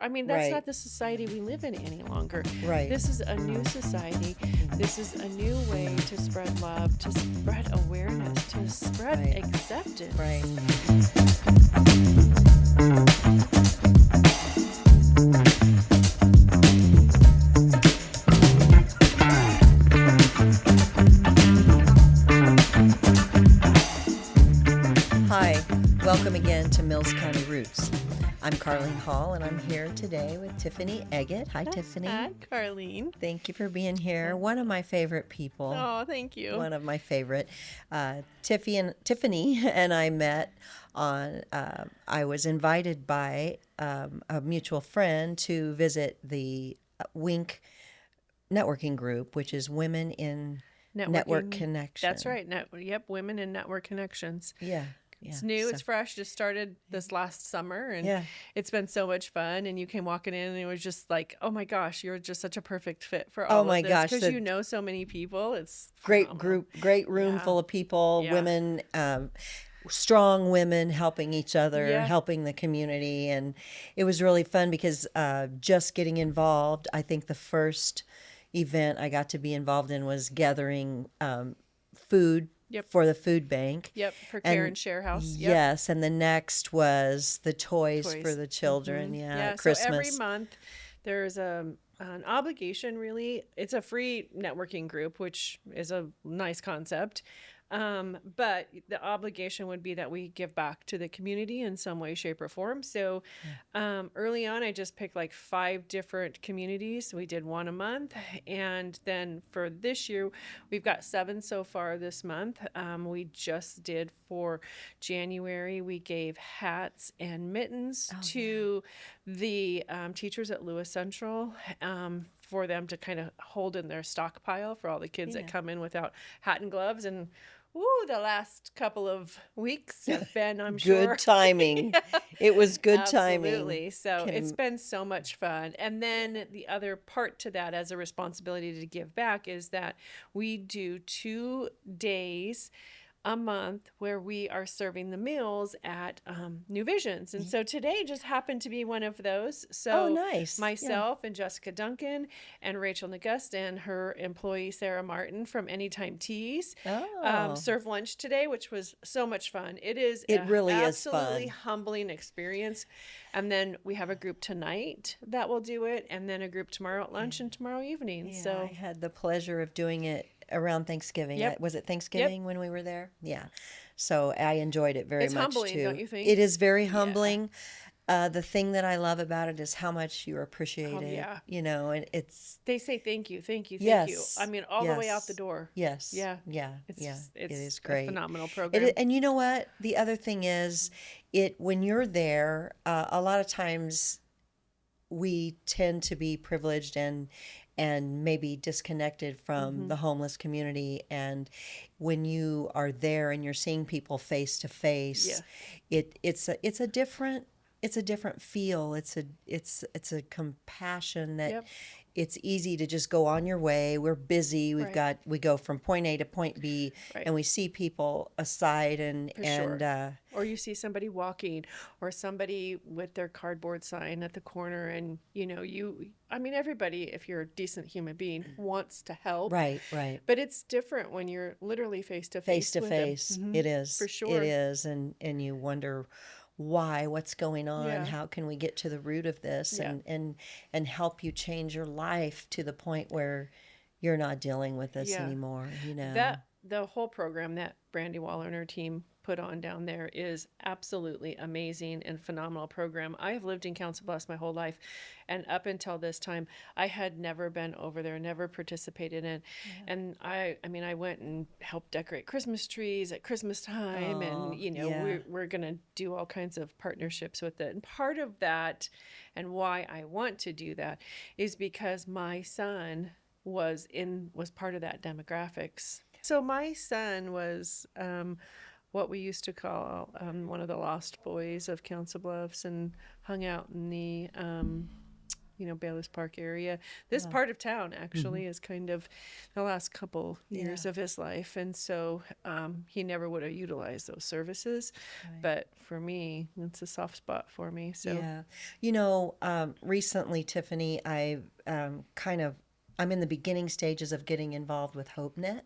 I mean, that's not the society we live in any longer. Right. This is a new society. This is a new way to spread love, to spread awareness, to spread acceptance. Right. Hi, welcome again to Mills County Roots. I'm Carleen Hall, and I'm here today with Tiffany Eggett. Hi, Tiffany. Hi, Carleen. Thank you for being here. One of my favorite people. Oh, thank you. One of my favorite. Tiffany and I met on, I was invited by a mutual friend to visit the WINK networking group, which is Women in Network Connection. That's right. Yep, Women in Network Connections. Yeah. It's new, it's fresh, just started this last summer, and it's been so much fun. And you came walking in, and it was just like, oh my gosh, you're just such a perfect fit for all of this. Because you know so many people. It's great group, great room full of people, women, strong women helping each other, helping the community. And it was really fun because just getting involved, I think the first event I got to be involved in was gathering food for the food bank. Yep, for Care and Share House. Yep. Yes, and the next was the toys for the children. Mm-hmm. Yeah, Christmas. So every month there's an obligation, really. It's a free networking group, which is a nice concept. But the obligation would be that we give back to the community in some way, shape, or form. So early on, I just picked like 5 different communities. We did one a month. And then for this year, we've got 7 so far this month. We just did for January, we gave hats and mittens to the teachers at Lewis Central. For them to kind of hold in their stockpile for all the kids that come in without hat and gloves. And the last couple of weeks have been, I'm sure. Good timing. It was good timing. Absolutely. So it's been so much fun. And then the other part to that as a responsibility to give back is that we do 2 days a month where we are serving the meals at New Visions. And so today just happened to be one of those. So nice. Myself and Jessica Duncan and Rachel Nagust and her employee Sarah Martin from Anytime Teas served lunch today, which was so much fun. It really is fun. Absolutely humbling experience. And then we have a group tonight that will do it, and then a group tomorrow at lunch and tomorrow evening. Yeah, so I had the pleasure of doing it around Thanksgiving. Yep. Was it Thanksgiving when we were there? Yeah. So I enjoyed it very much humbling, too. Don't you think? It is very humbling. The thing that I love about it is how much you appreciate it. Yeah. You know, and it's... They say thank you, thank you, thank Yes. you. I mean, all the way out the door. Yes. Yeah. Yeah. It's it is great. A phenomenal program. And you know what? The other thing is, when you're there, a lot of times we tend to be privileged and maybe disconnected from the homeless community. And when you are there and you're seeing people face to face, it's a different feel. It's a compassion that it's easy to just go on your way. We're busy. We go from point A to point B, and we see people aside or you see somebody walking, or somebody with their cardboard sign at the corner, and everybody, if you're a decent human being, wants to help. Right. But it's different when you're literally face to face. Face to face. It is. For sure. It is, and you wonder what's going on, how can we get to the root of this and help you change your life to the point where you're not dealing with this anymore, That the whole program that Brandy Waller and her team put on down there is absolutely amazing and phenomenal program. I have lived in Council Bluffs my whole life, and up until this time I had never been over there, never participated in. And I went and helped decorate Christmas trees at Christmas time, and we're going to do all kinds of partnerships with it. And part of that, and why I want to do that, is because my son was part of that demographics. So my son was what we used to call one of the lost boys of Council Bluffs, and hung out in the Bayless Park area. This Yeah. part of town actually is kind of the last couple years of his life. And so he never would have utilized those services. Right. But for me, it's a soft spot for me. So Yeah. Recently, Tiffany, I'm in the beginning stages of getting involved with HopeNet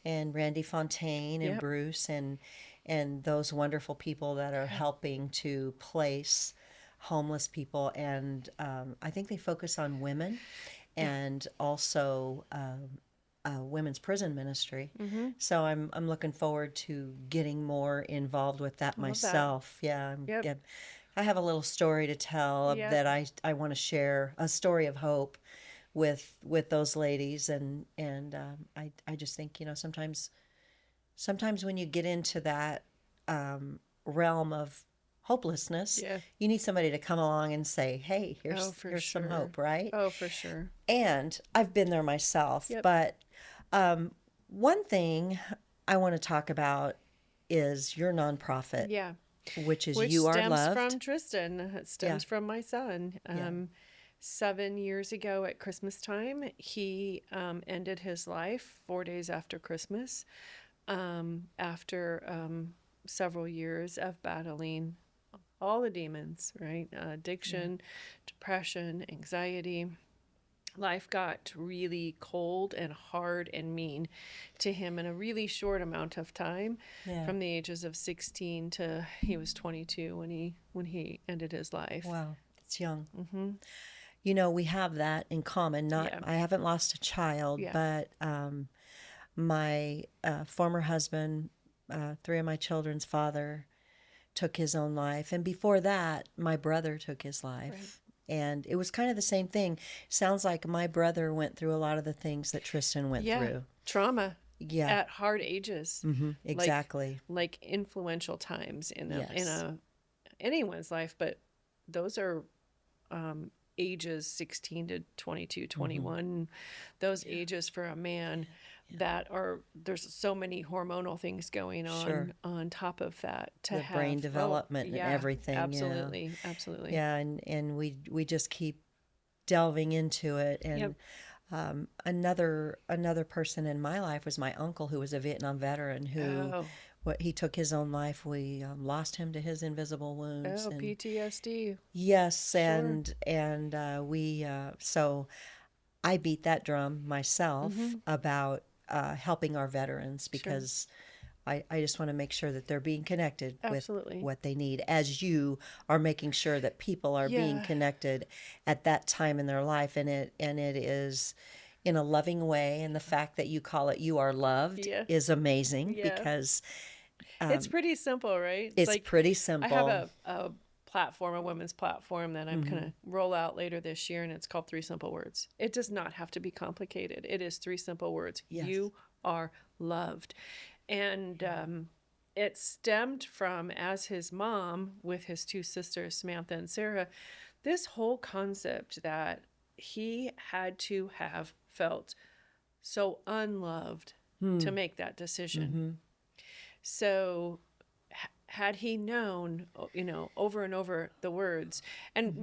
and Randy Fontaine and Yep. Bruce and those wonderful people that are helping to place homeless people. And I think they focus on women and also women's prison ministry. So I'm looking forward to getting more involved with that love that. myself. Yeah, Yep. I have a little story to tell Yep. that I want to share, a story of hope with those ladies, and I just think sometimes when you get into that realm of hopelessness, Yeah. you need somebody to come along and say, hey, Oh, here's for some sure. hope, right? Oh, for sure. And I've been there myself. Yep. But one thing I want to talk about is your nonprofit, Yeah. which is Which You Are stems Loved. from Tristan. It stems from my son. 7 years ago at Christmas time, he ended his life 4 days after Christmas, after several years of battling all the demons, right? Addiction, depression, anxiety. Life got really cold and hard and mean to him in a really short amount of time, from the ages of 16 to he was 22 when he ended his life. Wow, it's young. We have that in common. I haven't lost a child, but my former husband, 3 of my children's father, took his own life, and before that, my brother took his life. Right. And it was kind of the same thing. Sounds like my brother went through a lot of the things that Tristan went through. Trauma. Yeah. At hard ages. Exactly. Like influential times in anyone's life, but those are ages 16 to 22, 21. Those ages for a man that are, there's so many hormonal things going on on top of that, to the have brain development and everything. Absolutely. Absolutely. Yeah, and we just keep delving into it. And another person in my life was my uncle, who was a Vietnam veteran, who he took his own life. We lost him to his invisible wounds. And PTSD. yes, Sure. and we so I beat that drum myself about helping our veterans, because I just want to make sure that they're being connected with what they need, as you are making sure that people are being connected at that time in their life, and it is in a loving way. And the fact that you call it You Are Loved is amazing, because it's pretty simple, right? It's like, pretty simple. I have a platform, a women's platform that I'm going to roll out later this year, and it's called 3 Simple Words. It does not have to be complicated. It is 3 simple words. Yes. You are loved. And it stemmed from, as his mom with his 2 sisters, Samantha and Sarah, this whole concept that he had to have felt so unloved to make that decision. So had he known, over and over the words, and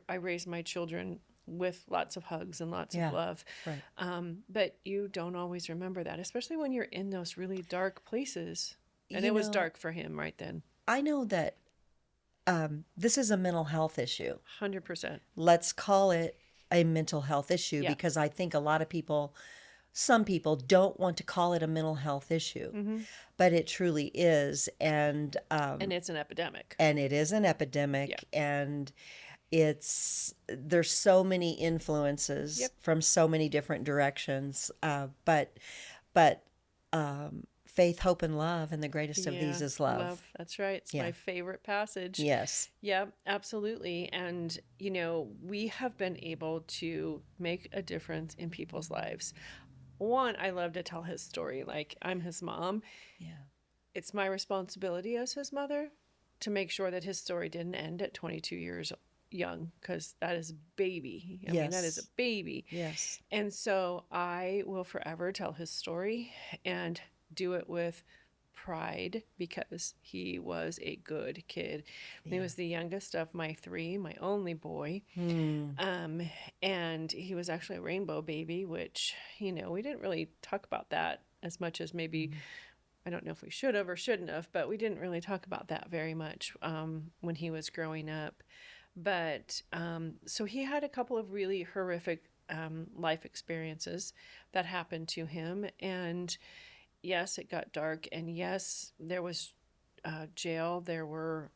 I raised my children with lots of hugs and lots of love. Right. But you don't always remember that, especially when you're in those really dark places. And it was dark for him right then. I know that this is a mental health issue. 100%. Let's call it a mental health issue, because I think a lot of people, some people don't want to call it a mental health issue, but it truly is. And it's an epidemic. And it is an epidemic. And there's so many influences from so many different directions. But faith, hope, and love, and the greatest of these is love. That's right. It's my favorite passage. Yes. Yeah, absolutely. And, we have been able to make a difference in people's lives. One, I love to tell his story. Like, I'm his mom. Yeah. It's my responsibility as his mother to make sure that his story didn't end at 22 years young, because that is a baby. I mean, that is a baby. Yes. And so I will forever tell his story, and do it with pride because he was a good kid. He Yeah. was the youngest of my three, my only boy. Hmm. And he was actually a rainbow baby, which, we didn't really talk about that as much as maybe, I don't know if we should have or shouldn't have, but we didn't really talk about that very much when he was growing up. But so he had a couple of really horrific life experiences that happened to him. And yes, it got dark. And yes, there was jail. There were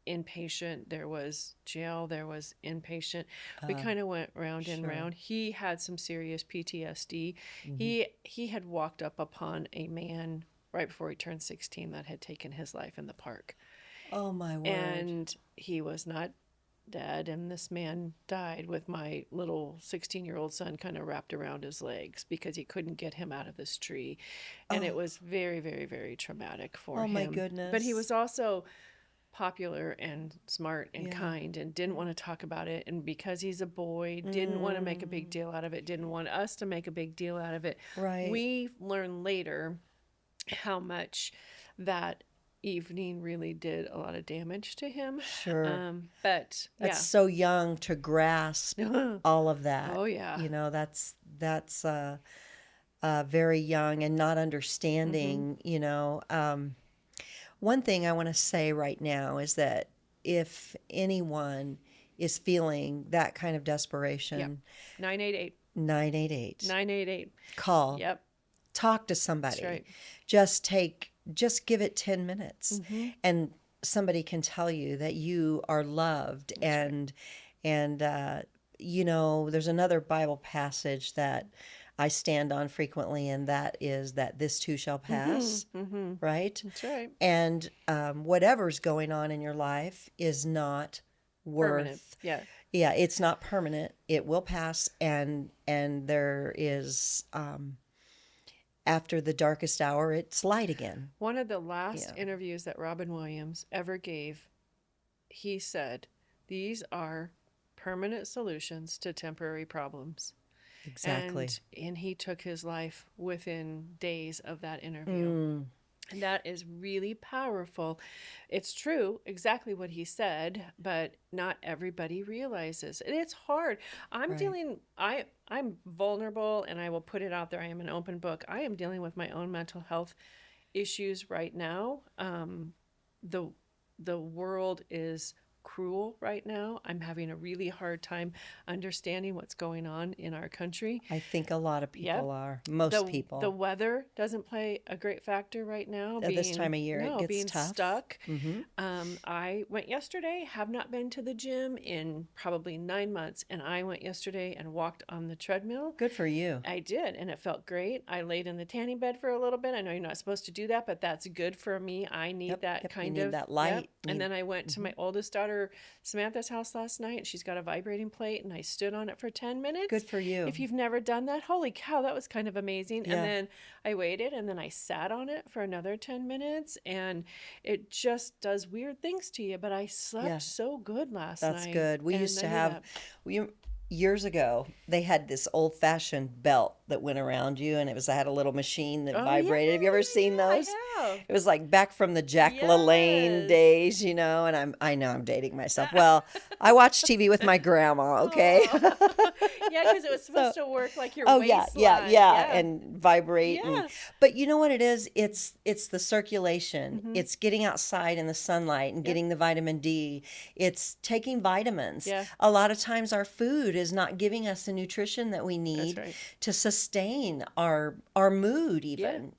inpatient. There was jail. There was inpatient. We kind of went round and Sure. round. He had some serious PTSD. Mhm. He had walked up upon a man right before he turned 16 that had taken his life in the park. Oh my word. And he was not dead, and this man died with my little 16-year-old son kind of wrapped around his legs because he couldn't get him out of this tree. And it Oh. was very, very, very traumatic for Oh him. my goodness. But he was also popular and smart and Yeah. kind and didn't want to talk about it. And because he's a boy, didn't want to make a big deal out of it, didn't want us to make a big deal out of it. Right. We learned later how much that evening really did a lot of damage to him. Sure. But That's so young to grasp all of that. Oh, yeah. That's very young and not understanding. One thing I want to say right now is that if anyone is feeling that kind of desperation, 988. 988, 988. call, Yep. talk to somebody. That's right. Just give it 10 minutes and somebody can tell you that you are loved. There's another Bible passage that I stand on frequently, and that is that this too shall pass, right? That's right. And whatever's going on in your life is not Permanent. worth. Yeah. It's not permanent. It will pass, and there is after the darkest hour, it's light again. One of the last interviews that Robin Williams ever gave, he said, "These are permanent solutions to temporary problems." Exactly. And he took his life within days of that interview. And that is really powerful. It's true, exactly what he said, but not everybody realizes. And it's hard. I'm vulnerable, and I will put it out there. I am an open book. I am dealing with my own mental health issues right now. The world is cruel right now. I'm having a really hard time understanding what's going on in our country. I think a lot of people are. Most people. The weather doesn't play a great factor right now. At this time of year, it gets being tough. Stuck. I went yesterday, have not been to the gym in probably 9 months, and I went yesterday and walked on the treadmill. Good for you. I did, and it felt great. I laid in the tanning bed for a little bit. I know you're not supposed to do that, but that's good for me. I need that kind you of need that light. And then I went to my oldest daughter Samantha's house last night, and she's got a vibrating plate, and I stood on it for 10 minutes. Good for you. If you've never done that, holy cow, that was kind of amazing. Yeah. And then I waited, and then I sat on it for another 10 minutes, and it just does weird things to you. But I slept so good last night. That's good. We used to have, years ago, they had this old-fashioned belt that went around you, and it had a little machine that vibrated. Have you ever seen those? I have. It was like back from the Jack LaLanne days, and I know I'm dating myself. Well, I watched TV with my grandma, okay? Yeah, because it was supposed to work like your waistline. And vibrate. Yeah. But you know what it is? It's the circulation. It's getting outside in the sunlight and getting the vitamin D. It's taking vitamins. Yeah. A lot of times our food is not giving us the nutrition that we need to sustain our mood even,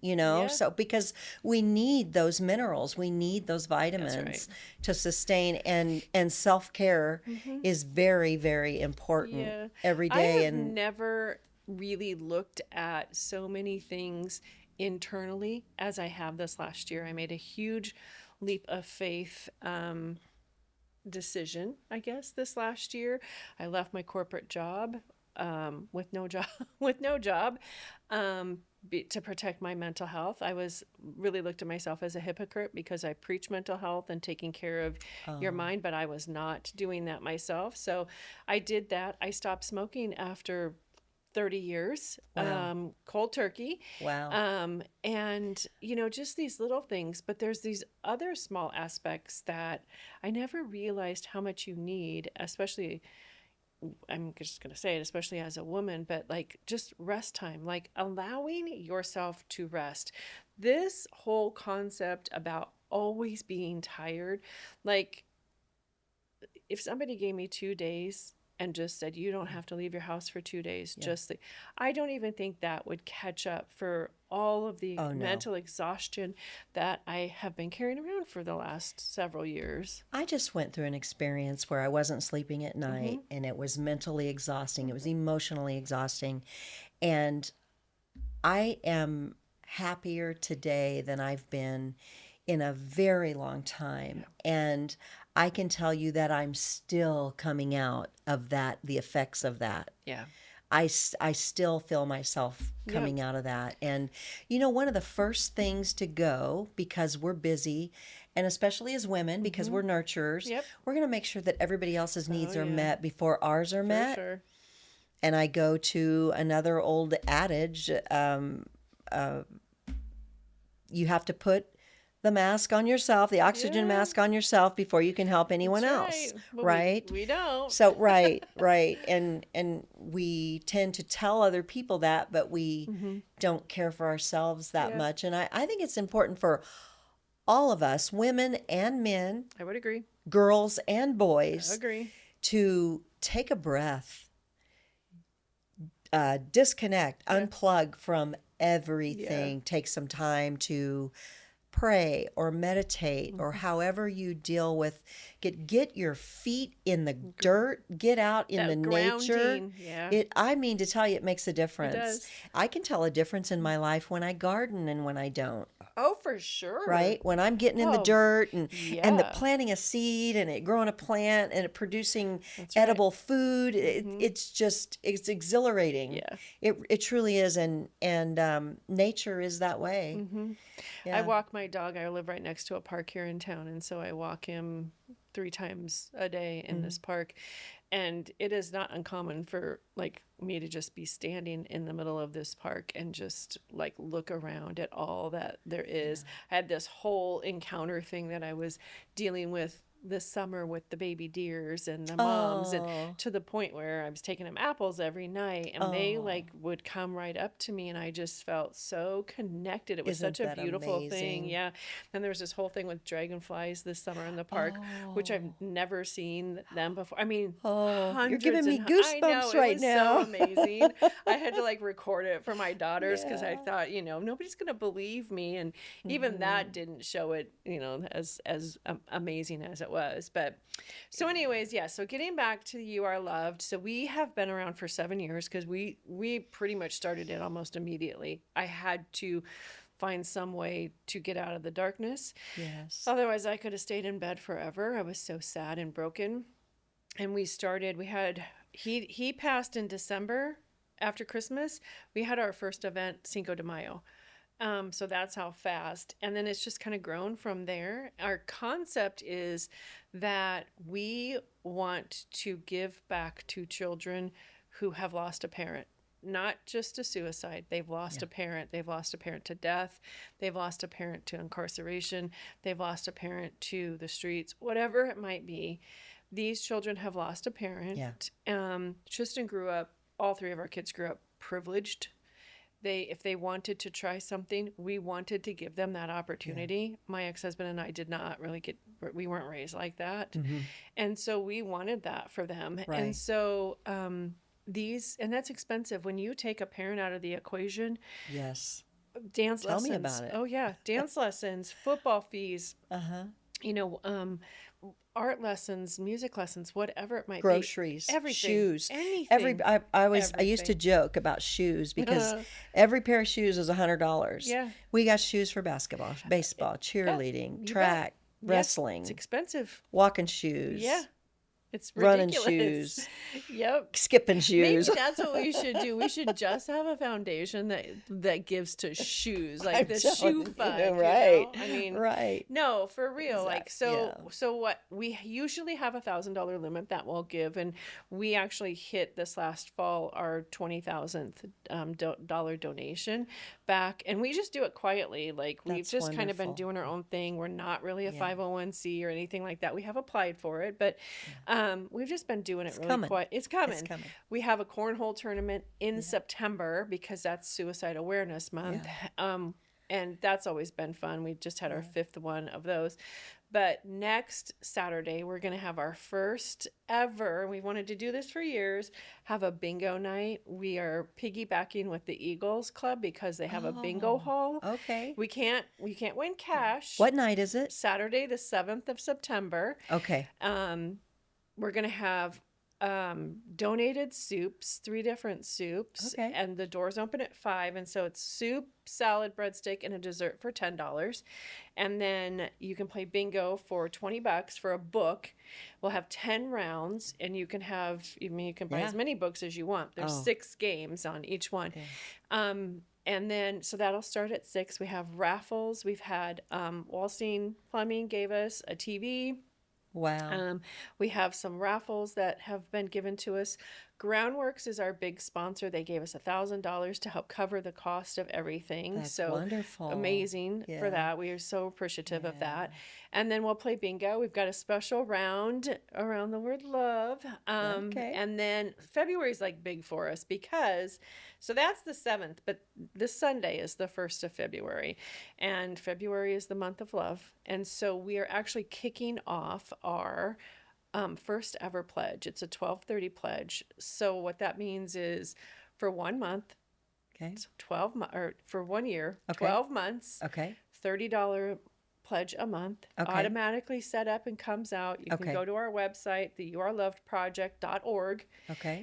So because we need those minerals, we need those vitamins to sustain, and self-care is very, very important every day. I have never really looked at so many things internally as I have this last year. I made a huge leap of faith decision, I guess, this last year. I left my corporate job with no job to protect my mental health. I was really looked at myself as a hypocrite because I preach mental health and taking care of your mind, but I was not doing that myself. So I did that. I stopped smoking after 30 years, Wow. cold turkey. Wow. And, just these little things, but there's these other small aspects that I never realized how much you need, especially, I'm just going to say it, especially as a woman, but like just rest time, like allowing yourself to rest. This whole concept about always being tired, like if somebody gave me 2 days and just said, you don't have to leave your house for 2 days, Yeah. I don't even think that would catch up for all of the Oh, no. mental exhaustion that I have been carrying around for the last several years. I just went through an experience where I wasn't sleeping at night and it was mentally exhausting. It was emotionally exhausting. And I am happier today than I've been in a very long time. And I can tell you that I'm still coming out of that, the effects of that. Yeah. I still feel myself coming out of that. And, one of the first things to go, because we're busy, and especially as women, because we're nurturers, Yep. we're going to make sure that everybody else's needs are yeah. met before ours are For met. sure. And I go to another old adage, you have to put the mask on yourself, the oxygen mask on yourself before you can help anyone else, But right? We don't. So right. And we tend to tell other people that, but we don't care for ourselves that much. And I think it's important for all of us, women and men, I would agree. girls and boys, Agree. to take a breath, disconnect, unplug from everything, take some time to pray or meditate or however you deal with, get your feet in the dirt, get out in That the nature. grounding, yeah. I mean to tell you, it makes a difference. does. I can tell a difference in my life when I garden and when I don't. Oh, for sure. Right? When I'm getting in the Oh, dirt and the yeah. planting a seed and it growing a plant and it producing That's right. edible food, it's exhilarating. Yeah. It truly is, and nature is that way. I Yeah. walk my dog. I live right next to a park here in town, and so I walk him 3 times a day in this park. And it is not uncommon for like me to just be standing in the middle of this park and just like look around at all that there is. I had this whole encounter thing that I was dealing with this summer with the baby deers and the moms, and to the point where I was taking them apples every night, and they like would come right up to me, and I just felt so connected. It was Isn't such a that beautiful thing. amazing? Yeah. And there was this whole thing with dragonflies this summer in the park, which I've never seen them before. I mean, You're hundreds giving me I know, goosebumps it right was now. so amazing. I had to like record it for my daughters because I thought, nobody's going to believe me. And even that didn't show it, as amazing as it was. But so anyways, so getting back to You Are Loved. So we have been around for 7 years because we pretty much started it almost immediately. I had to find some way to get out of the darkness. Yes. Otherwise, I could have stayed in bed forever. I was so sad and broken. And he passed in December after Christmas. We had our first event Cinco de Mayo. So that's how fast. And then it's just kind of grown from there. Our concept is that we want to give back to children who have lost a parent. Not just to suicide. They've lost a parent. They've lost a parent to death. They've lost a parent to incarceration. They've lost a parent to the streets, whatever it might be. These children have lost a parent. Tristan grew up, all 3 of our kids grew up privileged. If they wanted to try something, we wanted to give them that opportunity. My ex-husband and I did not really we weren't raised like that. And so we wanted that for them. Right. And so, and that's expensive. When you take a parent out of the equation, Yes. dance Tell lessons. me about it. Oh yeah. Dance lessons, football fees, art lessons, music lessons, whatever it might Groceries, be. Everything. shoes, Anything. I used to Everything. joke about shoes because every pair of shoes was $100. Yeah. We got shoes for basketball, baseball, cheerleading, you track, bet. wrestling, It's expensive. walking shoes. Yeah. It's running ridiculous. shoes, Yep. skipping Maybe shoes. that's what we should do. We should just have a foundation that gives to shoes, like I'm the telling shoe you, fund, right, I mean, right. no, for real. Like, Yeah. so what we usually have $1,000 limit that we'll give, and we actually hit this last fall our 20,000th dollar donation back, and we just do it quietly. Like, we've That's just kind of been wonderful. doing our own thing. We're not really a Yeah. 501c or anything like that. We have applied for it, but we've just been doing it really coming. quiet. It's coming. It's coming. We have a cornhole tournament in September because that's Suicide Awareness Month. And that's always been fun. We just had our 5th one of those. But next Saturday, we're going to have our first ever, we wanted to do this for years, have a bingo night. We are piggybacking with the Eagles Club because they have a bingo hall. Okay. We can't win cash. What night is it? Saturday, the 7th of September. Okay. We're going to have donated soups, 3 different soups. Okay. And the doors open at 5. And so it's soup, salad, breadstick, and a dessert for $10. And then you can play bingo for $20 for a book. We'll have 10 rounds, and you can have, you can buy as many books as you want. There's 6 games on each one. Okay. And then, so that'll start at 6. We have raffles. We've had Wallstein Plumbing gave us a TV. Wow. We have some raffles that have been given to us. Groundworks is our big sponsor. They gave us $1,000 to help cover the cost of everything. That's so wonderful. Amazing for that. We are so appreciative of that. And then we'll play bingo. We've got a special round around the word love. And then February is like big for us because, so that's the 7th, but this Sunday is the 1st of February. And February is the month of love. And so we are actually kicking off our first ever pledge. It's a 1230 pledge. So what that means is for 1 month, so 12 or for 1 year, 12 months, $30 pledge a month, automatically set up and comes out. You can go to our website, the youarelovedproject.org,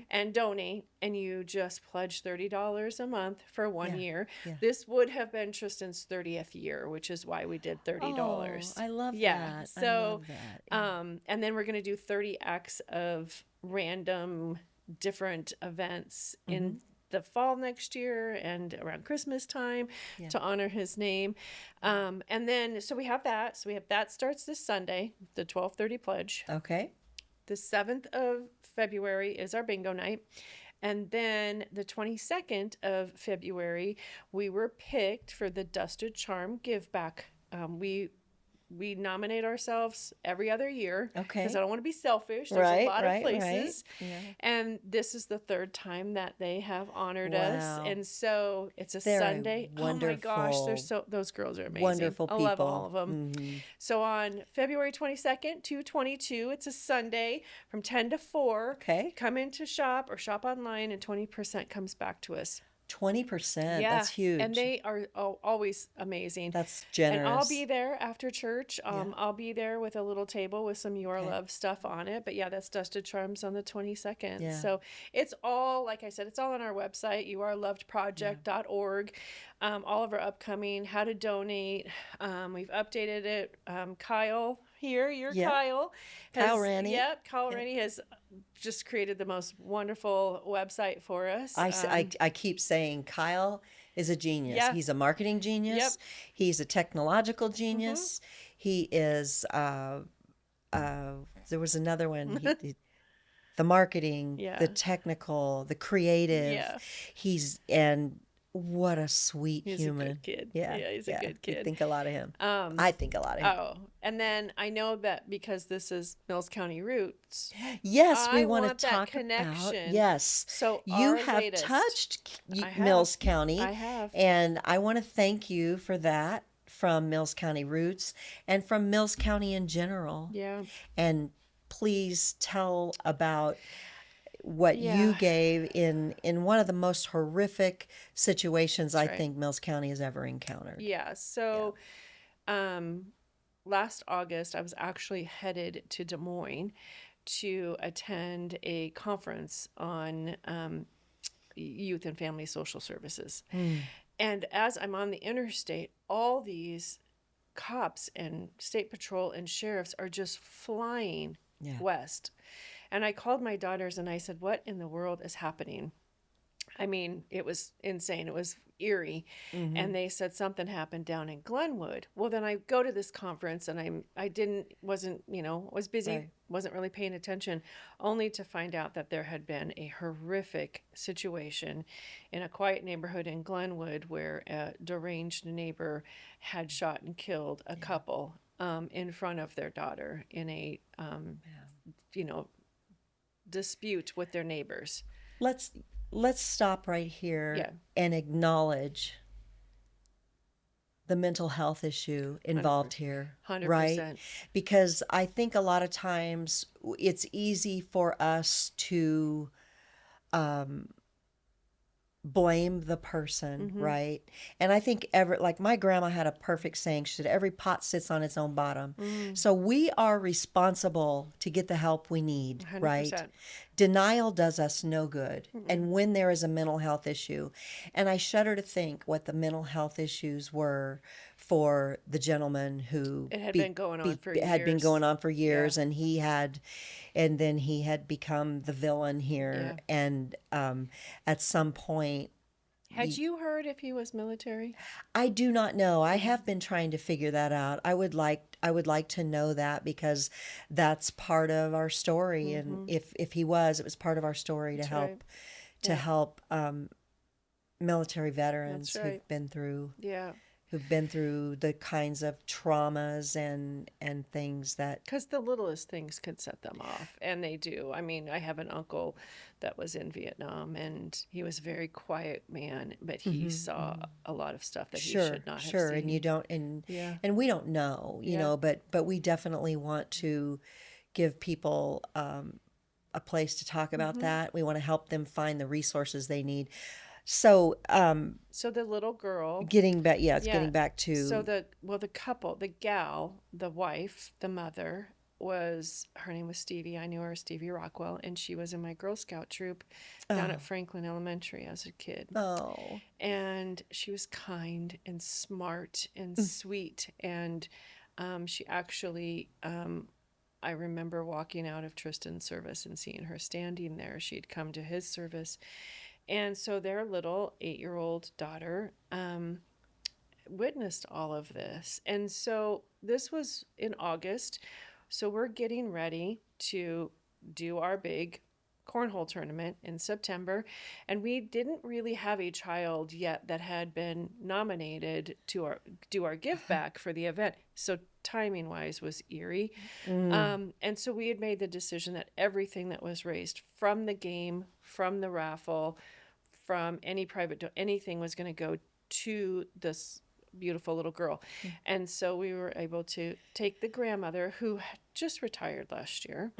and donate, and you just pledge $30 a month for 1 year. This would have been Tristan's 30th year, which is why we did $30. Oh, I love that. So, I love that. and then we're going to do 30x of random different events in the fall next year and around Christmas time to honor his name. And then, so we have that. So we have that starts this Sunday, the 1230 pledge. Okay. The 7th of February is our bingo night. And then the 22nd of February, we were picked for the Dusted Charm Give Back. We nominate ourselves every other year because I don't want to be selfish. There's a lot of places. And this is the 3rd time that they have honored us. And so it's a Sunday. Wonderful. Oh my gosh, those girls are amazing. Wonderful people. I love all of them. So on February 22nd, 2/22, it's a Sunday from 10 to 4. Come in to shop or shop online, and 20% comes back to us. 20%. That's huge. And they are always amazing. That's generous. And I'll be there after church. I'll be there with a little table with some Your Love stuff on it. But yeah, that's Dusted Charms on the 22nd. So it's all, like I said, it's all on our website, youarelovedproject.org. All of our upcoming, how to donate. We've updated it. Kyle here, Kyle. Kyle Rennie. Yep, Kyle Rennie has just created the most wonderful website for us. I keep saying Kyle is a genius. He's a marketing genius. He's a technological genius. He is, there was another one, the marketing, the technical, the creative. And what a sweet human. He's a good kid. He's a good kid. I think a lot of him. I think a lot of him. Oh, and then I know that because this is Mills County Roots. Yes, we want to talk connection. about. Yes. So you have touched Mills County. I have. And I want to thank you for that from Mills County Roots and from Mills County in general. Yeah. And please tell about what you gave in one of the most horrific situations I think Mills County has ever encountered. Yeah. So last August, I was actually headed to Des Moines to attend a conference on youth and family social services. And as I'm on the interstate, all these cops and state patrol and sheriffs are just flying west. And I called my daughters and I said, what in the world is happening? I mean, it was insane. It was eerie. Mm-hmm. And they said something happened down in Glenwood. Well, then I go to this conference and was busy, Right. wasn't really paying attention, only to find out that there had been a horrific situation in a quiet neighborhood in Glenwood where a deranged neighbor had shot and killed a couple in front of their daughter in a, you know, dispute with their neighbors. Let's stop right here Yeah. and acknowledge the mental health issue involved here, 100%. right? Because I think a lot of times it's easy for us to blame the person, right? And I think like my grandma had a perfect saying. She said, every pot sits on its own bottom. So we are responsible to get the help we need, 100%. right? Denial does us no good. And when there is a mental health issue, and I shudder to think what the mental health issues were for the gentleman who It had been going on for had been years. going on for years, Yeah. and then he had become the villain here. Yeah. And at some point, Had you heard if he was military? I do not know. I have been trying to figure that out. I would like to know that, because that's part of our story. And if he was, it was part of our story to That's help right. to Yeah. help military veterans That's right. who've been through Yeah. the kinds of traumas and things that. Because the littlest things could set them off, and they do. I mean, I have an uncle that was in Vietnam, and he was a very quiet man, but he saw a lot of stuff that he should not have seen. And you don't, and Yeah. and we don't know, you Yeah. know, but we definitely want to give people a place to talk about that. We want to help them find the resources they need. So So the little girl. getting back, Yeah. getting back to So the couple, the gal, the wife, the mother her name was Stevie. I knew her as Stevie Rockwell, and she was in my Girl Scout troop down at Franklin Elementary as a kid. oh And she was kind and smart and sweet. And she actually, I remember walking out of Tristan's service and seeing her standing there. She'd come to his service. And so their little 8-year-old daughter witnessed all of this. And so this was in August. So we're getting ready to do our big cornhole tournament in September. And we didn't really have a child yet that had been nominated to do our give back for the event. So timing wise was eerie. And so we had made the decision that everything that was raised from the game, from the raffle, from any anything was going to go to this beautiful little girl. And so we were able to take the grandmother, who had just retired last year,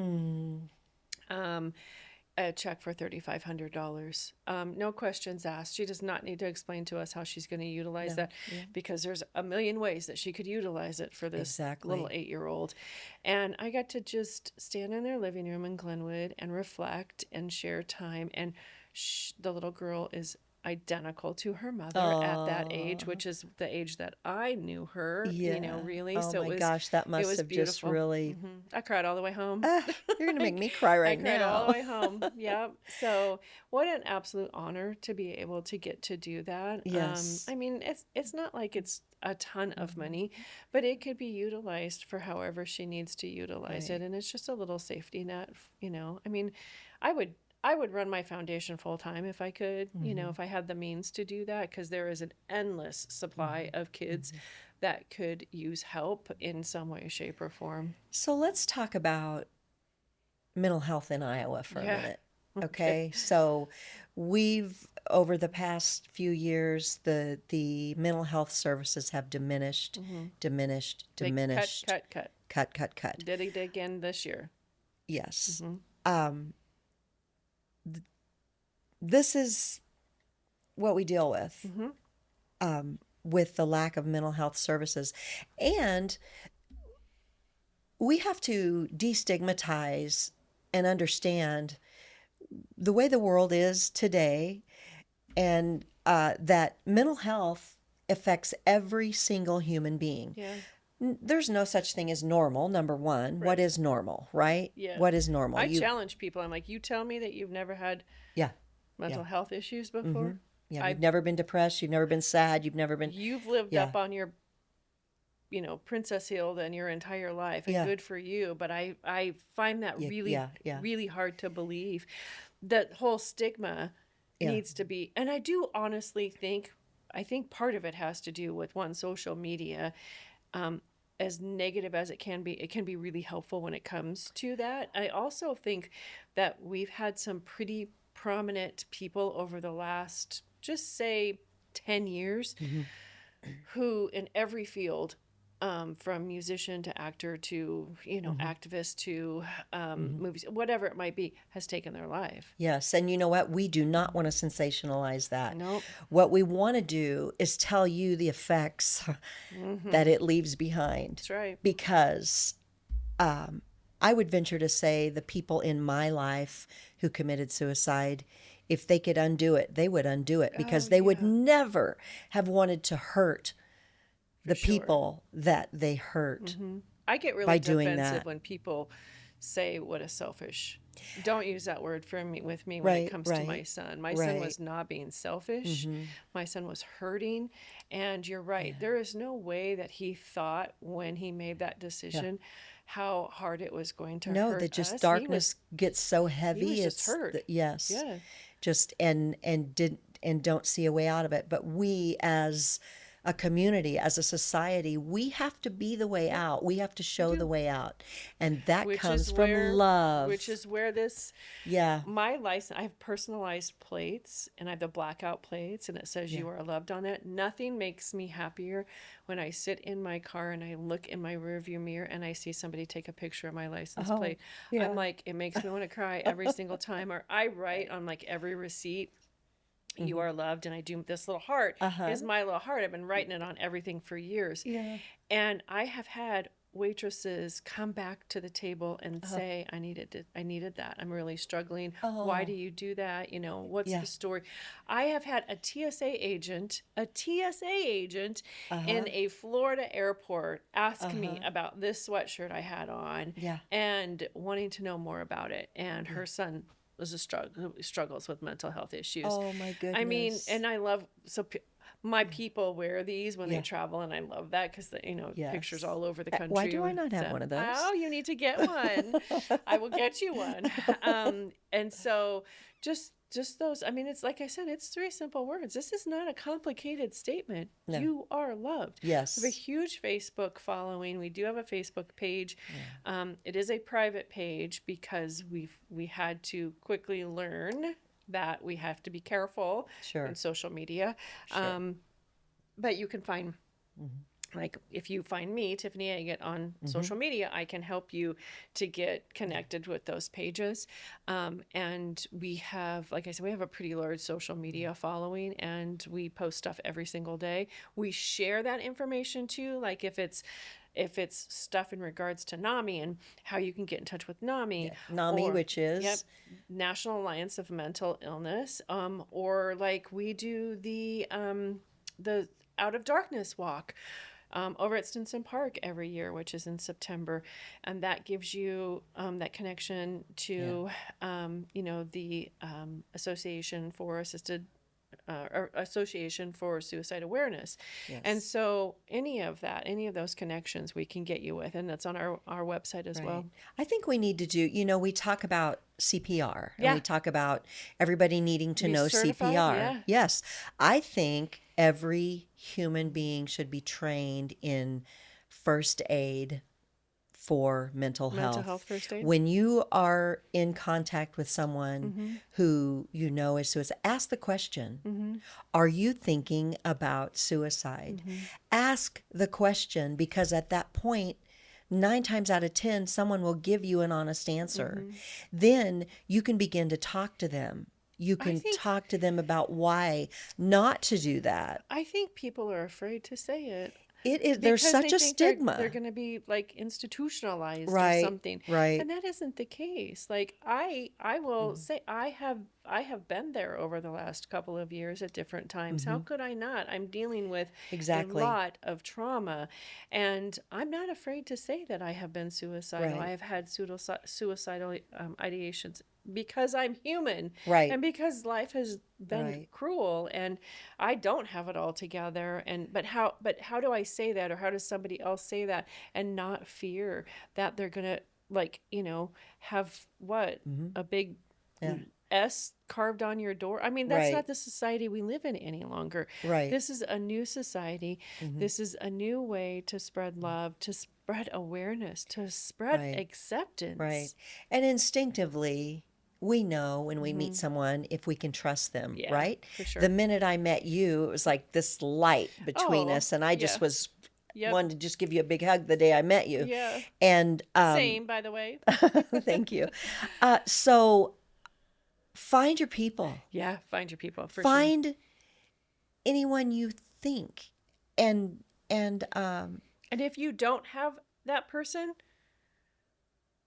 a check for $3,500. No questions asked. She does not need to explain to us how she's going to utilize that, because there's a million ways that she could utilize it for this little 8-year-old. And I got to just stand in their living room in Glenwood and reflect and share time. And the little girl is identical to her mother at that age, which is the age that I knew her, really. Oh so my it was, gosh, that must have beautiful. just really. I cried all the way home. You're gonna make me cry right I cried now. all the way home. Yeah. So what an absolute honor to be able to get to do that. Yes. I mean, it's not like it's a ton of money, but it could be utilized for however she needs to utilize it. And it's just a little safety net, I mean, I would run my foundation full time if I could, if I had the means to do that, because there is an endless supply of kids that could use help in some way, shape, or form. So let's talk about mental health in Iowa for a minute. Okay. So we've, over the past few years, the mental health services have diminished. Cut. Did it again this year. Yes. This is what we deal with the lack of mental health services. And we have to destigmatize and understand the way the world is today, and that mental health affects every single human being. Yeah. There's no such thing as normal, number one. What Right. is normal, right? Yeah. What is normal? I challenge people. I'm like, you tell me that you've never had Yeah, mental yeah. health issues before. Yeah, I you've never been depressed, you've never been sad, you've never been, You've lived yeah, up on your, Princess Hilda your entire life, and yeah, good for you. But I find that yeah, really, yeah, yeah, really hard to believe. That whole stigma yeah. needs to be, and I do honestly think, I think part of it has to do with one, social media. Um, as negative as it can be really helpful when it comes to that. I also think that we've had some pretty prominent people over the last, just say, 10 years Hmm. who in every field, from musician to actor to Hmm. activist to Hmm. movies, whatever it might be, has taken their life. Yes, and you know what? We do not want to sensationalize that. Nope. What we want to do is tell you the effects Mm-hmm. that it leaves behind. That's right. Because I would venture to say the people in my life who committed suicide, if they could undo it, they would undo it Oh because they would yeah, never have wanted to hurt for the sure. people that they hurt I get really by doing defensive that. when people say what a selfish. Don't use that word for me with me when it Right, comes to my right, son. My son right. was not being selfish. Hmm. My son was hurting, and you're right. Yeah, There is no way that he thought when he made that yeah. decision how hard it was going to No, that hurt just us. darkness gets so He heavy. was just It's hurt. yes, Yeah. just and don't see a way out of it. But we as a community, as a society, we have to be the way Yep. out. We have to We show the do. way out, and that Which comes is from where which love. is where this Yeah. my license, I have personalized plates, and I have the blackout plates, and it says Yeah. you are loved on it. Nothing makes me happier when I sit in my car and I look in my rearview mirror and I see somebody take a picture of my license Oh, plate. I'm yeah. like, it makes me want to cry every single time. Or I write on like every receipt, you Hmm. are loved, and I do this little heart Uh-huh. is my little heart. I've been writing it on everything for years. Yeah. And I have had waitresses come back to the table and Uh-huh. say, I needed that. I'm really struggling. Why do Oh, you do that? What's yeah. the story? I have had a TSA agent in Uh-huh. a Florida airport ask me Uh-huh. about this sweatshirt I had on Yeah. and wanting to know more about it. And Yeah. her son was struggles with mental health issues. Oh my I mean, goodness. and I love my people wear these when they Yeah. travel, and I love that because the pictures Yes. all over the Why country do I with not have them. one of those? Oh, you need to get one. I will get you one. And so just those. I mean, it's like I said, it's three simple words. This is not a complicated statement. No. You are loved. We have a Yes. huge Facebook following. We do have a Facebook page. Yeah. It is a private page because we had to quickly learn that we have to be careful Sure. in social media. Sure. But you can find, Hmm. like, if you find me, Tiffany Eggett, on Hmm. social media, I can help you to get connected with those pages. And we have, like I said, we have a pretty large social media following, and we post stuff every single day. We share that information too, like if it's stuff in regards to NAMI and how you can get in touch with NAMI, Yeah. NAMI, or which yep, is National Alliance of Mental Illness, or like we do the Out of Darkness walk over at Stinson Park every year, which is in September, and that gives you that connection to the Association for Assisted or Association for Suicide Awareness. And yes. so any of those connections we can get you with, and that's on our website as Right. well. I think we need to do, we talk about CPR and Yeah. we talk about everybody needing to Be know certified, CPR. yeah. Yes. I think every human being should be trained in first aid for mental Mental health. health first aid. When you are in contact with someone Mm-hmm. who you know is suicide, ask the question, Mm-hmm. are you thinking about suicide? Mm-hmm. Ask the question because at that point, 9 times out of 10, someone will give you an honest answer. Mm-hmm. Then you can begin to talk to them. You I can think talk to them about why not to do that. I think people are afraid to say it. It is. There's because such they a think stigma. they're going to be like institutionalized or Right. something, Right. and that isn't the case. Like I will say I have been there over the last couple of years at different times. How could I not? I'm dealing with Exactly. a lot of trauma, and I'm not afraid to say that I have been suicidal. Right. I have had suicidal ideations because I'm human, Right. and because life has been Right. cruel, and I don't have it all together. And but how do I say that, or how does somebody else say that and not fear that they're gonna, like, have what, a big Yeah. S carved on your door? I mean, that's Right. not the society we live in any longer. Right. This is a new society. This is a new way to spread love, to spread awareness, to spread Right. acceptance. Right. And instinctively, we know when we meet someone if we can trust them, Yeah, right? for sure. The minute I met you, it was like this light between Oh, us, and I just yeah. was Yep. wanted to just give you a big hug the day I met you. Yeah. And Same, by the way. thank you. So find your people. Yeah, find your people for sure. Find anyone you think, and And if you don't have that person,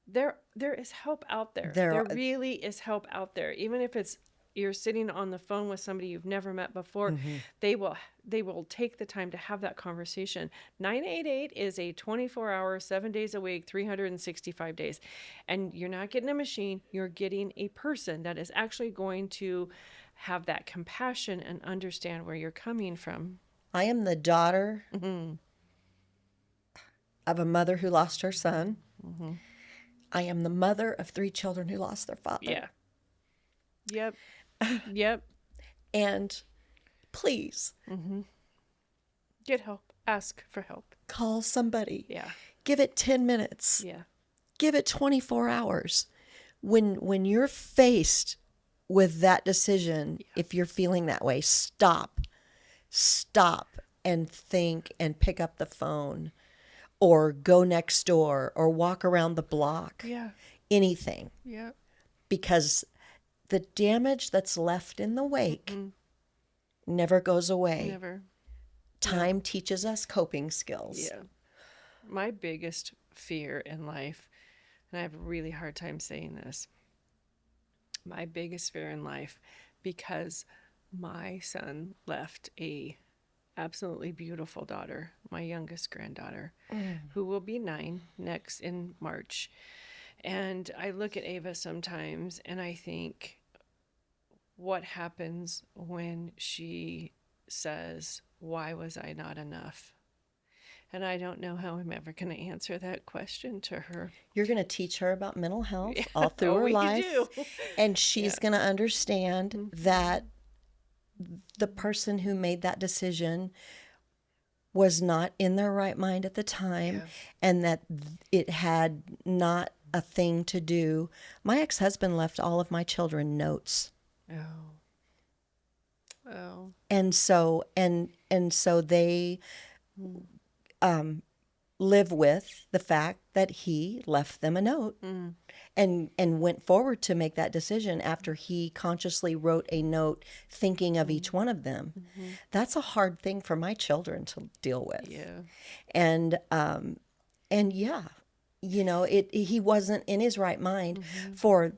there is help out there. There really is help out there. Even if it's you're sitting on the phone with somebody you've never met before, they will take the time to have that conversation. 988 is a 24-hour, 7 days a week, 365 days. And you're not getting a machine, you're getting a person that is actually going to have that compassion and understand where you're coming from. I am the daughter of a mother who lost her son. I am the mother of 3 children who lost their father. Yeah. Yep. Yep. And please Get help. Ask for help. call somebody. Yeah. Give it 10 minutes. Yeah. Give it 24 hours. When you're faced with that decision, if you're feeling that way, stop and think and pick up the phone, or go next door, or walk around the block. Yeah. Anything. Yeah. Because the damage that's left in the wake never goes away. Never. Time teaches us coping skills. Yeah. My biggest fear in life, and I have a really hard time saying this, my biggest fear in life, because my son left a absolutely beautiful daughter, my youngest granddaughter, who will be 9 next in March. And I look at Ava sometimes and I think, what happens when she says, why was I not enough? And I don't know how I'm ever going to answer that question to her. You're going to teach her about mental health all through her you life. do. And she's going to understand that the person who made that decision was not in their right mind at the time, and that it had not a thing to do. My ex-husband left all of my children notes. Oh. And so they live with the fact that he left them a note and went forward to make that decision after he consciously wrote a note thinking of each one of them. That's a hard thing for my children to deal with. Yeah. And yeah, he wasn't in his right mind for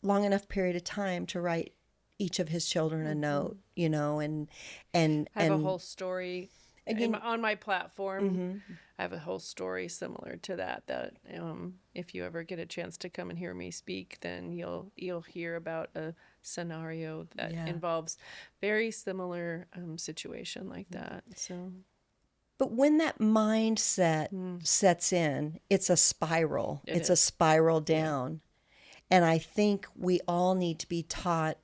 long enough period of time to write each of his children a note, and I have a whole story on my platform. I have a whole story similar to that if you ever get a chance to come and hear me speak, then you'll hear about a scenario that involves very similar situation like that. So, but when that mindset sets in, it's a spiral. It's a spiral down. And I think we all need to be taught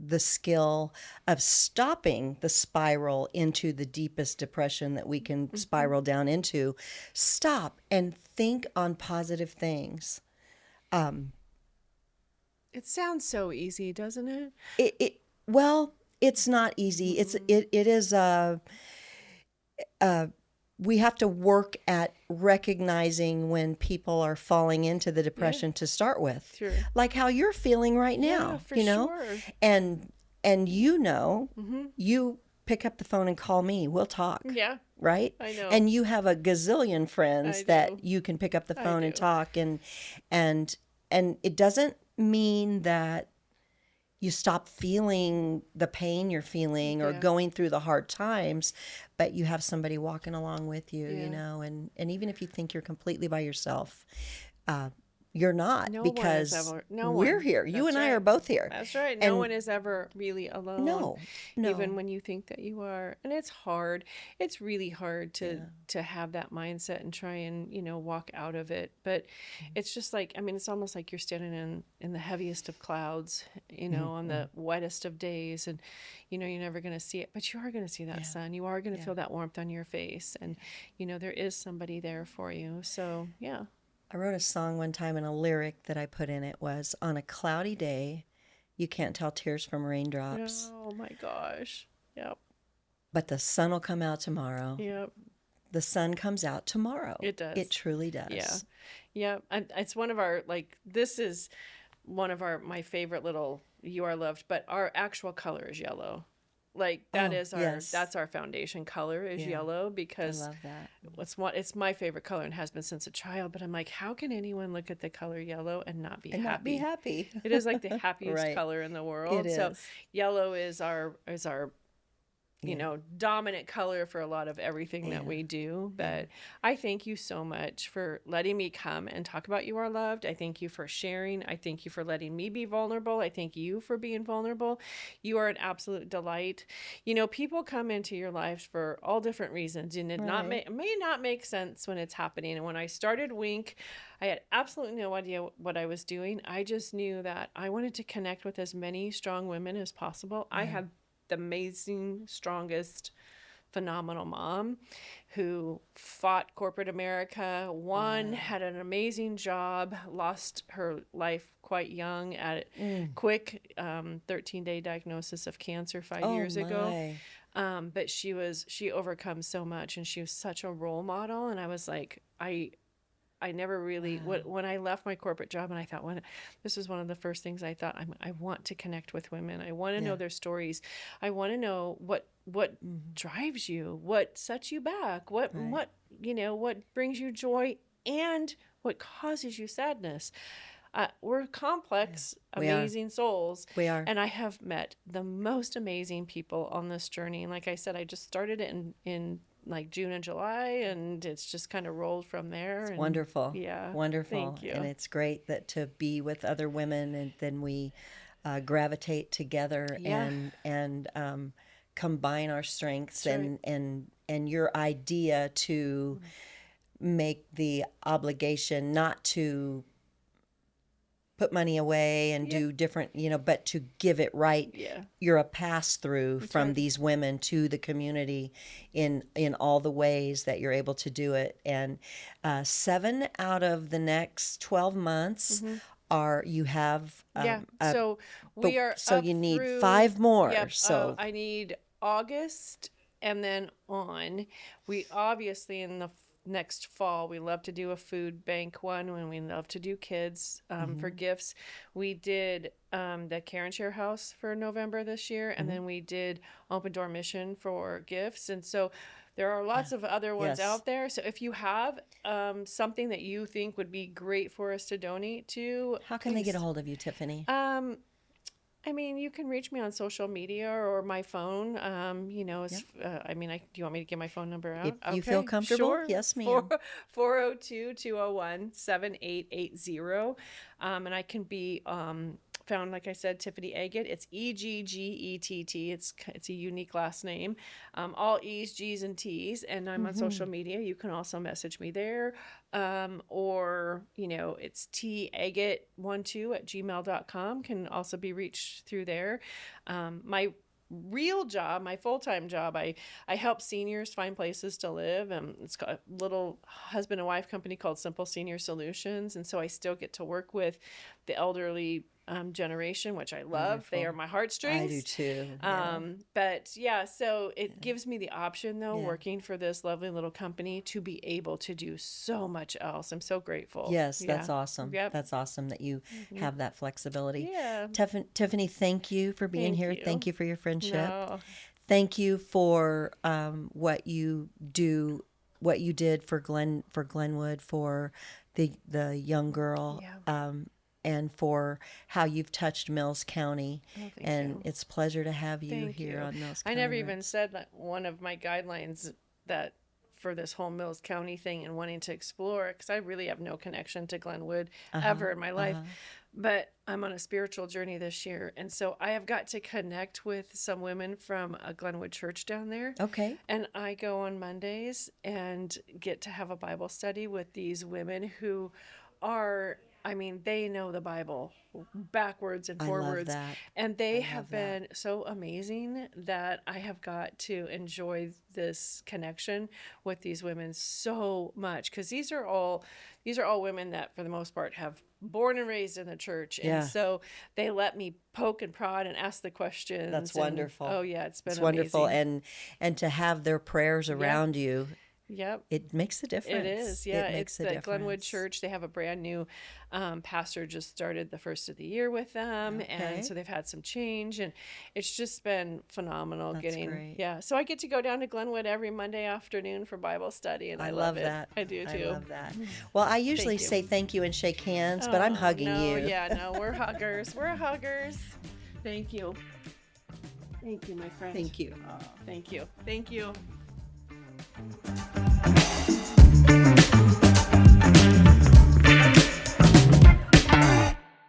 the skill of stopping the spiral into the deepest depression that we can spiral down into. Stop and think on positive things. it sounds so easy, doesn't it? Well, it's not easy. It is we have to work at recognizing when people are falling into the depression to start with. Sure. Like how you're feeling right now, Yeah, for sure. And you pick up the phone and call me. We'll talk. Yeah. Right? I know. And you have a gazillion friends I that do. you can pick up the phone and do. talk, and it doesn't mean that you stop feeling the pain you're feeling or Yeah. going through the hard times, but you have somebody walking along with you, Yeah. you know, and even if you think you're completely by yourself, you're not, No one is because ever. No we're one. here. You That's and I are right. both here. That's right. No And one is ever really alone. no, Even when you think that you are. And it's hard. It's really hard to have that mindset and try and, walk out of it. But it's just like, I mean, it's almost like you're standing in the heaviest of clouds, on the wettest of days, and you're never going to see it, but you are going to see that sun. You are going to feel that warmth on your face, and there is somebody there for you. So, yeah. I wrote a song one time, and a lyric that I put in it was, on a cloudy day, you can't tell tears from raindrops. Oh my gosh. Yep. But the sun will come out tomorrow. Yep. The sun comes out tomorrow. It does. It truly does. Yeah. Yeah. And it's one of our, this is one of my favorite little You Are Loved, but our actual color is yellow. That's our foundation color is yellow, because I love that. It's my favorite color and has been since a child. But I'm like, how can anyone look at the color yellow and not be happy? Not be happy. It is like the happiest Right. color in the world. It So is. yellow is our dominant color for a lot of everything that we do. But I thank you so much for letting me come and talk about You Are Loved. I thank you for sharing. I thank you for letting me be vulnerable. I thank you for being vulnerable. You are an absolute delight. People come into your life for all different reasons, and it may not make sense when it's happening. And when I started Wink, I had absolutely no idea what I was doing. I just knew that I wanted to connect with as many strong women as possible. I had the amazing, strongest, phenomenal mom who fought corporate America, had an amazing job, lost her life quite young at quick 13-day diagnosis of cancer 5 years ago. But she overcome so much, and she was such a role model. And I was like, I never really, when I left my corporate job, and I thought, this was one of the first things I thought, I want to connect with women. I want to know their stories. I want to know what drives you, what sets you back, what brings you joy, and what causes you sadness. We're complex, amazing souls. We are. And I have met the most amazing people on this journey. And like I said, I just started it in June and July, and it's just kind of rolled from there. It's wonderful. Yeah. Wonderful. Thank you. And it's great that to be with other women, and then we gravitate together and combine our strengths. That's and your idea to make the obligation not to put money away and do different, but to give it right. Yeah. You're a pass through from right. these women to the community in all the ways that you're able to do it. And 7 out of the next 12 months are you have so we are so up you need through, 5 more. Yep, So I need August, and then on. We obviously in the next fall, we love to do a food bank one, when we love to do kids for gifts. We did the Care and Share House for November this year, and then we did Open Door Mission for gifts. And so there are lots of other ones out there. So if you have something that you think would be great for us to donate to, how can they get a hold of you, Tiffany? I mean, you can reach me on social media or my phone. Do you want me to give my phone number out? If you feel comfortable, sure. yes, ma'am. 402-201-7880. And I can be found, like I said, Tiffany Eggett. It's Eggett. It's a unique last name. All E's, G's, and T's. And I'm on social media. You can also message me there. Or it's teggett12@gmail.com, can also be reached through there. My real job, my full-time job, I help seniors find places to live. It's got a little husband and wife company called Simple Senior Solutions. And so I still get to work with the elderly generation, which I love. Wonderful. They are my heartstrings. I do too. But so it gives me the option, though, working for this lovely little company, to be able to do so much else. I'm so grateful. Yes, that's awesome. Yep. That's awesome that you have that flexibility. Yeah. Tiffany, thank you for being here. you. Thank you for your friendship. No. Thank you for what you do, what you did for Glenwood, for the young girl, Yeah. and for how you've touched Mills County. Oh, thank And you. it's a pleasure to have you Thank here you. on Mills I County never even Rights. said that one of my guidelines that for this whole Mills County thing and wanting to explore, because I really have no connection to Glenwood ever in my life. But I'm on a spiritual journey this year. And so I have got to connect with some women from a Glenwood church down there. Okay. And I go on Mondays and get to have a Bible study with these women who are, I mean, they know the Bible backwards and I love forwards. that. And they I have love that. been so amazing that I have got to enjoy this connection with these women so much, because these are all women that for the most part have born and raised in the church. Yeah. And so they let me poke and prod and ask the questions. That's and, wonderful. oh yeah, it's been It's wonderful, amazing. and to have their prayers around you, Yep. it makes a difference. It is, yeah. It It's makes a the Glenwood difference. Church. They have a brand new pastor just started the first of the year with them, Okay. and so they've had some change, and it's just been phenomenal. That's great. Yeah. So I get to go down to Glenwood every Monday afternoon for Bible study, and I love it. that. I do too. I love that. Well, I usually you. say thank you and shake hands, but I'm Oh, hugging no, you. Yeah, no, we're huggers. We're huggers. Thank you. Thank you, my friend. Thank you. Oh, thank you. Thank you.